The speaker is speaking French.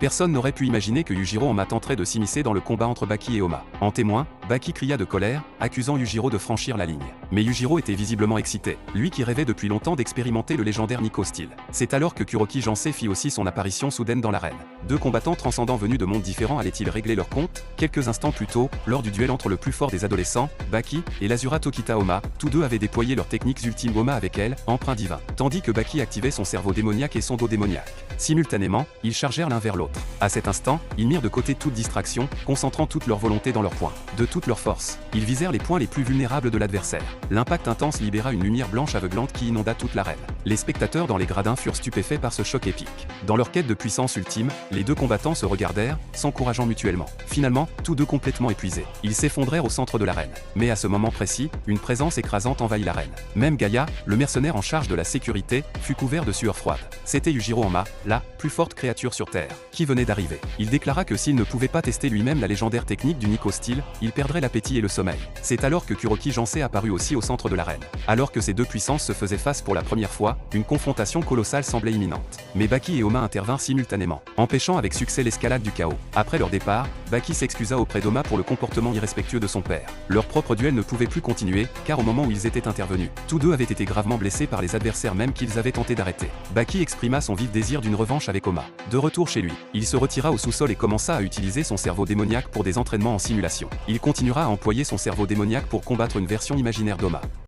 Personne n'aurait pu imaginer que Yujiro Oma tenterait de s'immiscer dans le combat entre Baki et Oma. En témoin, Baki cria de colère, accusant Yujiro de franchir la ligne. Mais Yujiro était visiblement excité, lui qui rêvait depuis longtemps d'expérimenter le légendaire Nico Steel. C'est alors que Kuroki Jansei fit aussi son apparition soudaine dans l'arène. Deux combattants transcendants venus de mondes différents allaient-ils régler leur compte? Quelques instants plus tôt, lors du duel entre le plus fort des adolescents, Baki, et l'Azura Tokita Oma, tous deux avaient déployé leurs techniques ultimes Oma avec elle, emprunt divin. Tandis que Baki activait son cerveau démoniaque et son dos démoniaque. Simultanément, ils chargèrent l'un vers l'autre. À cet instant, ils mirent de côté toute distraction, concentrant toute leur volonté dans leurs points. De toute leur force, ils visèrent les points les plus vulnérables de l'adversaire. L'impact intense libéra une lumière blanche aveuglante qui inonda toute l'arène. Les spectateurs dans les gradins furent stupéfaits par ce choc épique. Dans leur quête de puissance ultime, les deux combattants se regardèrent, s'encourageant mutuellement. Finalement, tous deux complètement épuisés, ils s'effondrèrent au centre de l'arène. Mais à ce moment précis, une présence écrasante envahit l'arène. Même Gaïa, le mercenaire en charge de la sécurité, fut couvert de sueur froide. C'était Yujiro Oma, la plus forte créature sur Terre, qui venait d'arriver. Il déclara que s'il ne pouvait pas tester lui-même la légendaire technique du Nico Steel, il perdrait l'appétit et le sommeil. C'est alors que Kuroki Jansei apparut aussi au centre de l'arène. Alors que ces deux puissances se faisaient face pour la première fois, une confrontation colossale semblait imminente. Mais Baki et Oma intervinrent simultanément, empêchant avec succès l'escalade du chaos. Après leur départ, Baki s'excusa auprès d'Oma pour le comportement irrespectueux de son père. Leur propre duel ne pouvait plus continuer, car au moment où ils étaient intervenus, tous deux avaient été gravement blessés par les adversaires même qu'ils avaient tenté d'arrêter. Baki exprima son vif désir d'une revanche avec Oma. De retour chez lui, il se retira au sous-sol et commença à utiliser son cerveau démoniaque pour des entraînements en simulation. Il continuera à employer son cerveau démoniaque pour combattre une version imaginaire d'Oma.